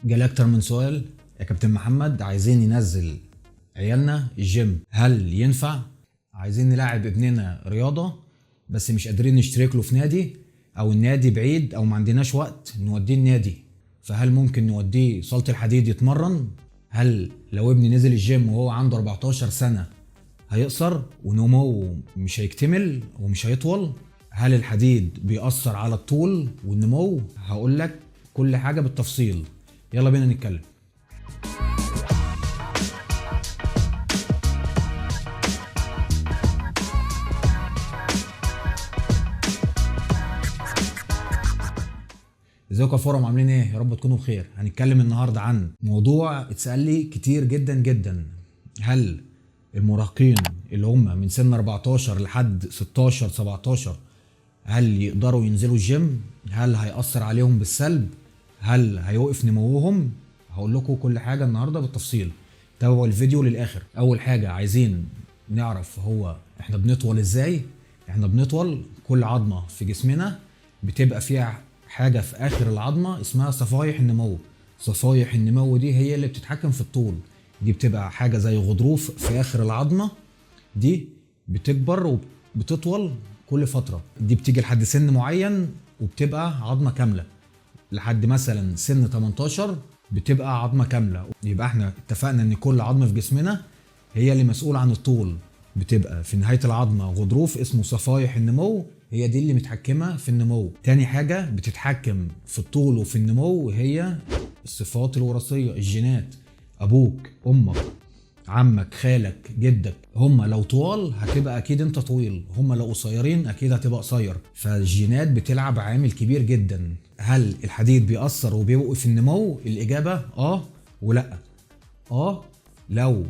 جالي اكتر من سؤال يا كابتن محمد، عايزين ننزل عيالنا الجيم، هل ينفع؟ عايزين نلاعب ابننا رياضة بس مش قادرين نشترك له في نادي، او النادي بعيد، او ما عندناش وقت نوديه النادي، فهل ممكن نوديه صالة الحديد يتمرن؟ هل لو ابني نزل الجيم وهو عنده 14 سنة هيقصر ونموه مش هيكتمل ومش هيطول؟ هل الحديد بيأثر على الطول والنمو؟ هقول لك كل حاجة بالتفصيل، يلا بينا نتكلم. ازيكم يا فورم، عاملين ايه؟ يا رب تكونوا بخير. هنتكلم النهارده عن موضوع اتسأل لي كتير جدا جدا: هل المراهقين اللي هم من سن 14 لحد 16 17 هل يقدروا ينزلوا الجيم؟ هل هيأثر عليهم بالسلب؟ هل هيوقف نموهم؟ هقول لكم كل حاجة النهارده بالتفصيل، تابعوا الفيديو للآخر. أول حاجة عايزين نعرف هو احنا بنطول ازاي؟ احنا بنطول كل عظمة في جسمنا بتبقى فيها حاجة في آخر العظمة اسمها صفائح النمو. صفائح النمو دي هي اللي بتتحكم في الطول. دي بتبقى حاجة زي غضروف في آخر العظمة، دي بتكبر وبتطول كل فترة. دي بتيجي لحد سن معين وبتبقى عظمة كاملة، لحد مثلا سن 18 بتبقى عظمة كاملة. يبقى احنا اتفقنا ان كل عظمة في جسمنا هي اللي مسؤول عن الطول. بتبقى في نهاية العظمة غضروف اسمه صفائح النمو، هي دي اللي متحكمة في النمو. تاني حاجة بتتحكم في الطول وفي النمو هي الصفات الوراثية، الجينات. ابوك، امك، عمك، خالك، جدك، هم لو طوال هتبقى اكيد انت طويل، هم لو قصيرين اكيد هتبقى قصير. فالجينات بتلعب عامل كبير جدا. هل الحديد بيأثر وبيوقف النمو؟ الاجابة اه ولا. لو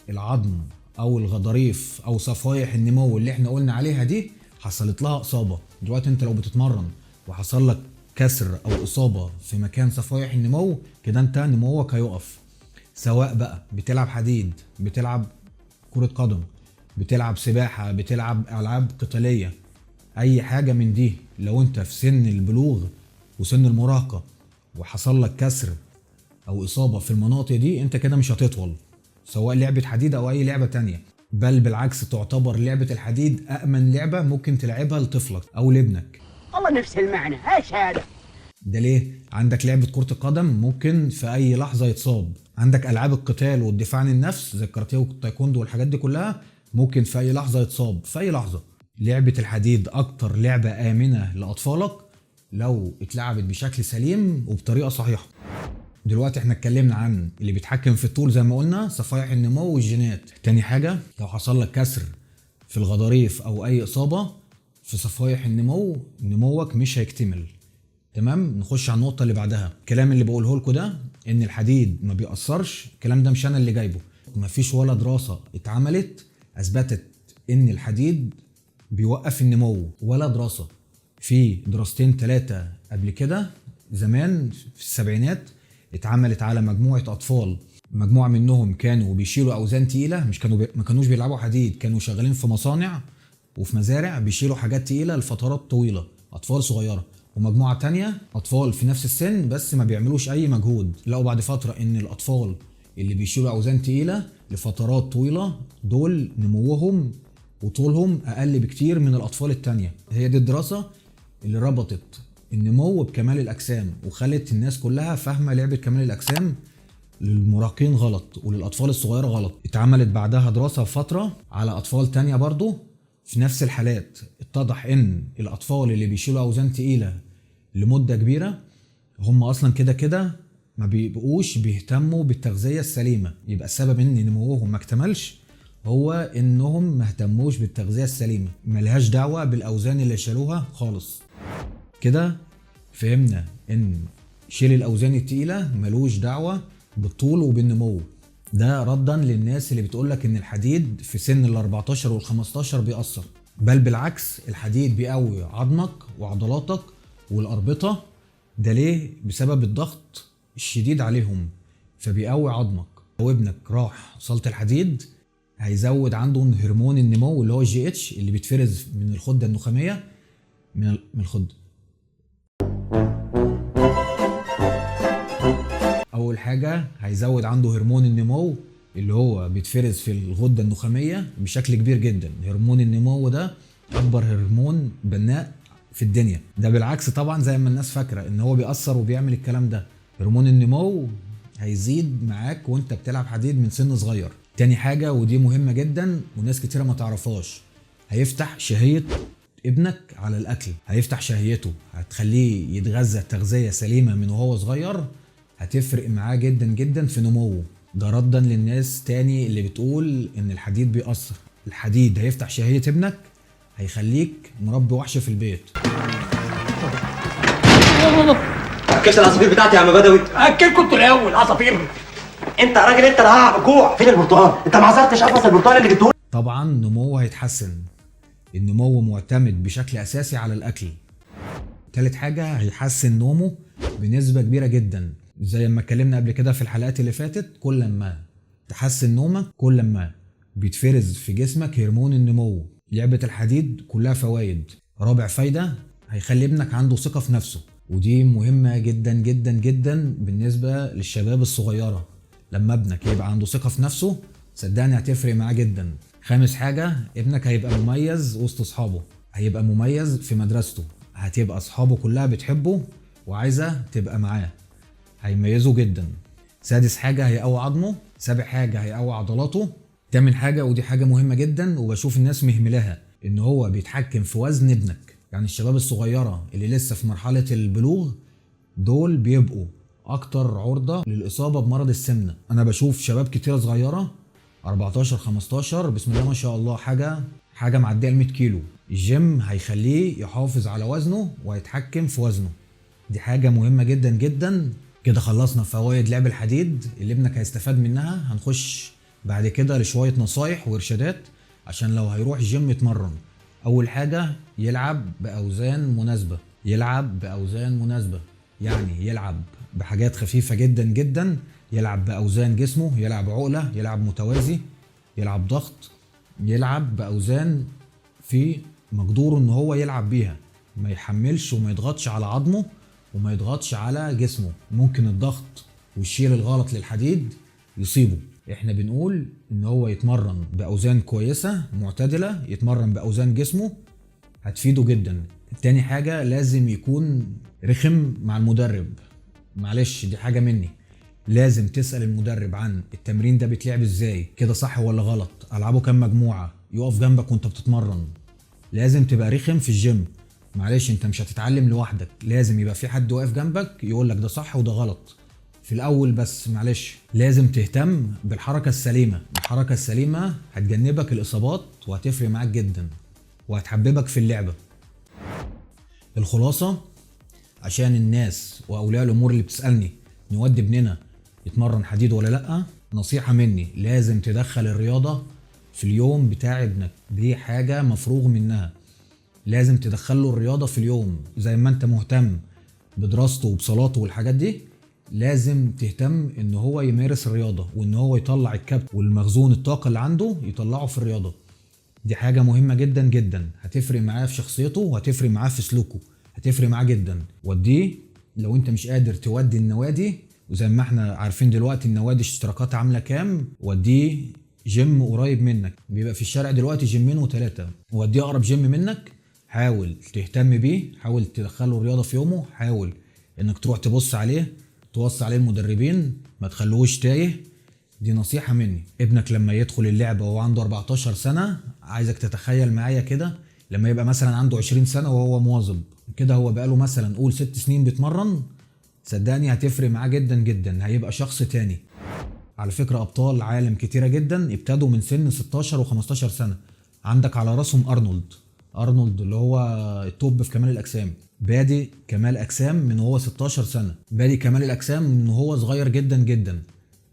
العظم او الغضاريف او صفائح النمو اللي احنا قلنا عليها دي حصلت لها اصابة. دلوقتي انت لو بتتمرن وحصل لك كسر او اصابة في مكان صفائح النمو، كده انت نموك هيقف. سواء بقى بتلعب حديد، بتلعب كرة قدم، بتلعب سباحة، بتلعب ألعاب قتالية، أي حاجة من دي، لو أنت في سن البلوغ وسن المراهقة وحصل لك كسر أو إصابة في المناطق دي، أنت كده مش هتطول، سواء لعبة حديد أو أي لعبة تانية. بل بالعكس، تعتبر لعبة الحديد أأمن لعبة ممكن تلعبها لطفلك أو لابنك. والله نفس المعنى، ايش هذا؟ ده ليه؟ عندك لعبة كرة القدم ممكن في أي لحظة يتصاب. عندك ألعاب القتال والدفاع عن النفس زي الكاراتيه والتايكوندو والحاجات دي كلها ممكن في أي لحظة يتصاب، في أي لحظة. لعبة الحديد أكتر لعبة آمنة لأطفالك لو اتلعبت بشكل سليم وبطريقة صحيحة. دلوقتي احنا اتكلمنا عن اللي بيتحكم في الطول زي ما قلنا، صفائح النمو والجينات. تاني حاجة، لو حصل لك كسر في الغضاريف أو أي إصابة في صفائح النمو، نموك مش هيكتمل. تمام، نخش على النقطة اللي بعدها. الكلام اللي بقوله لكم ده ان الحديد ما بيأثرش، الكلام ده مش انا اللي جايبه. مفيش ولا دراسة اتعملت اثبتت ان الحديد بيوقف النمو، ولا دراسة. في دراستين 3 قبل كده زمان في السبعينات اتعملت على مجموعة اطفال، مجموعة منهم كانوا بيشيلوا اوزان تقيلة، ما كانوش بيلعبوا حديد، كانوا شغالين في مصانع وفي مزارع بيشيلوا حاجات تقيلة لفترات طويلة، اطفال صغيرة. ومجموعة تانية أطفال في نفس السن بس ما بيعملوش أي مجهود. لقوا بعد فترة إن الأطفال اللي بيشيلوا أوزان تقيلة لفترات طويلة دول نموهم وطولهم أقل بكتير من الأطفال التانية. هي دي الدراسة اللي ربطت النمو بكمال الأجسام وخلت الناس كلها فاهمة لعبة كمال الأجسام للمراهقين غلط وللأطفال الصغيرة غلط. اتعملت بعدها دراسة فترة على أطفال تانية برضو في نفس الحالات، اتضح ان الاطفال اللي بيشيلوا اوزان تقيله لمده كبيره هم اصلا كده كده ما بيبقوش بيهتموا بالتغذيه السليمه. يبقى السبب ان نموهم ما اكتملش هو انهم ما اهتموش بالتغذيه السليمه، ملهاش دعوه بالاوزان اللي شالوها خالص. كده فهمنا ان شيل الاوزان التقيله ملوش دعوه بالطول وبالنمو. ده ردا للناس اللي بتقولك ان الحديد في سن ال 14 وال 15 بيأثر، بل بالعكس، الحديد بيقوي عظمك وعضلاتك والأربطة. ده ليه؟ بسبب الضغط الشديد عليهم، فبيقوي عظمك. لو ابنك راح صالة الحديد هيزود عنده هرمون النمو اللي هو الجي اتش اللي بيتفرز من الخدة النخامية، من الخدة. اول حاجه هيزود عنده هرمون النمو اللي هو بيتفرز في الغده النخاميه بشكل كبير جدا. هرمون النمو ده اكبر هرمون بناء في الدنيا. ده بالعكس طبعا زي ما الناس فاكره ان هو بيأثر وبيعمل الكلام ده. هرمون النمو هيزيد معاك وانت بتلعب حديد من سن صغير. تاني حاجه ودي مهمه جدا وناس كتيره ما تعرفهاش، هيفتح شهيه ابنك على الاكل. هيفتح شهيته، هتخليه يتغذى تغذيه سليمه من وهو صغير، هتفرق معاه جدا جدا في نموه. ده ردا للناس تاني اللي بتقول ان الحديد بيأثر. الحديد هيفتح شهيه ابنك، هيخليك مربي وحش في البيت. اكلت العصافير بتاعتي يا عم بدوي. اكلكم انتوا الاول عصافير. انت يا راجل انت اللي هقع بالجوع. فين البرتقال؟ انت ما عصرتش قفص البرتقال اللي جبته. طبعا نموه هيتحسن. النمو معتمد بشكل اساسي على الاكل. تالت حاجه هيحسن نومه بنسبه كبيره جدا. زي ما اتكلمنا قبل كده في الحلقات اللي فاتت، كل ما تحسن نومك كل ما بيتفرز في جسمك هرمون النمو. لعبه الحديد كلها فوائد. رابع فايده هيخلي ابنك عنده ثقه في نفسه، ودي مهمه جدا جدا جدا بالنسبه للشباب الصغيره. لما ابنك يبقى عنده ثقه في نفسه صدقني هتفرق معاه جدا. خامس حاجه ابنك هيبقى مميز وسط اصحابه، هيبقى مميز في مدرسته، هتبقى اصحابه كلها بتحبه وعايزه تبقى معاه، هيميزه جدا. سادس حاجه هيقوي عظمه. سابع حاجه هيقوي عضلاته. تامن حاجه ودي حاجه مهمه جدا وبشوف الناس مهملاها، ان هو بيتحكم في وزن ابنك. يعني الشباب الصغيره اللي لسه في مرحله البلوغ دول بيبقوا اكتر عرضه للاصابه بمرض السمنه. انا بشوف شباب كتيره صغيره 14 15 بسم الله ما شاء الله، حاجه معديه ال 100 كيلو. الجيم هيخليه يحافظ على وزنه ويتحكم في وزنه. دي حاجه مهمه جدا جدا. كده خلصنا فوائد لعب الحديد اللي ابنك هيستفاد منها. هنخش بعد كده لشويه نصايح وارشادات عشان لو هيروح الجيم يتمرن. اول حاجه يلعب باوزان مناسبه. يلعب باوزان مناسبه يعني يلعب بحاجات خفيفه جدا جدا، يلعب باوزان جسمه، يلعب عقله، يلعب متوازي، يلعب ضغط، يلعب باوزان في مقدوره ان هو يلعب بيها، ما يحملش وما يضغطش على عظمه وما يضغطش على جسمه. ممكن الضغط والشيل الغلط للحديد يصيبه. احنا بنقول ان هو يتمرن باوزان كويسه معتدله، يتمرن باوزان جسمه هتفيده جدا. تاني حاجه لازم يكون رخم مع المدرب. معلش دي حاجه مني، لازم تسال المدرب عن التمرين ده بيتلعب ازاي، كده صح ولا غلط، العبه كام مجموعه، يقف جنبك وانت بتتمرن. لازم تبقى رخم في الجيم. معلش انت مش هتتعلم لوحدك، لازم يبقى في حد واقف جنبك يقول لك ده صح وده غلط في الاول. بس معلش لازم تهتم بالحركه السليمه. الحركه السليمه هتجنبك الاصابات وهتفرق معاك جدا وهتحببك في اللعبه. الخلاصه عشان الناس واولياء الامور اللي بتسالني نودي ابننا يتمرن حديد ولا لا، نصيحه مني لازم تدخل الرياضه في اليوم بتاع ابنك. دي حاجه مفروغ منها، لازم تدخله الرياضه في اليوم. زي ما انت مهتم بدراسته وبصلاته والحاجات دي، لازم تهتم ان هو يمارس الرياضه وان هو يطلع الكبت والمخزون الطاقه اللي عنده يطلعه في الرياضه. دي حاجه مهمه جدا جدا، هتفرق معاه في شخصيته وهتفرق معاه في سلوكه، هتفرق معاه جدا. وديه لو انت مش قادر تودي النوادي، وزي ما احنا عارفين دلوقتي النوادي اشتراكات عامله كام، وديه جيم قريب منك. بيبقى في الشارع دلوقتي جيمين و3. وديه اقرب جيم منك، حاول تهتم بيه، حاول تدخله الرياضه في يومه، حاول انك تروح تبص عليه، توصي عليه المدربين، ما تخلوش تايه. دي نصيحه مني. ابنك لما يدخل اللعبه وهو عنده 14 سنه، عايزك تتخيل معايا كده لما يبقى مثلا عنده 20 سنه وهو مواظب كده، هو بقاله مثلا قول 6 سنين بيتمرن، صدقني هتفرق معاه جدا جدا، هيبقى شخص تاني. على فكره ابطال عالم كتيره جدا ابتدوا من سن 16 و15 سنه. عندك على راسهم ارنولد اللي هو التوب في كمال الاجسام، بادي كمال اجسام من هو 16 سنه، بادي كمال الاجسام من هو صغير جدا جدا.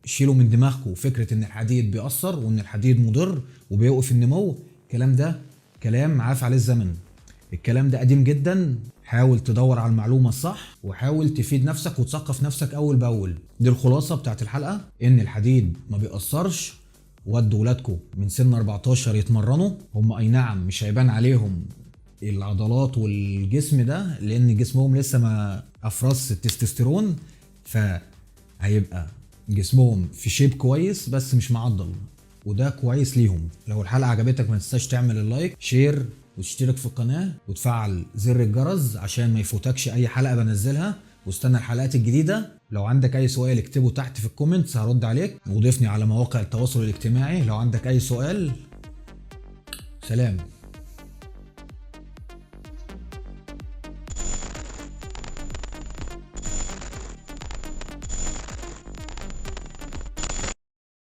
شيلوا من دماغكم فكره ان الحديد بيأثر وان الحديد مضر وبيوقف النمو. الكلام ده كلام عاف عليه الزمن، الكلام ده قديم جدا. حاول تدور على المعلومه الصح وحاول تفيد نفسك وتثقف نفسك اول باول. دي الخلاصه بتاعت الحلقه، ان الحديد ما بيأثرش. ودوا ولادكم من سن 14 يتمرنوا. هم اي نعم مش هيبان عليهم العضلات والجسم ده لان جسمهم لسه ما افرز التستوستيرون، هيبقى جسمهم في شيب كويس بس مش معضل، وده كويس ليهم. لو الحلقه عجبتك ما تنساش تعمل اللايك، شير، وتشترك في القناه وتفعل زر الجرس عشان ما يفوتكش اي حلقه بنزلها، واستنى الحلقات الجديده. لو عندك اي سؤال اكتبه تحت في الكومنتس هرد عليك، وضيفني على مواقع التواصل الاجتماعي لو عندك اي سؤال. سلام.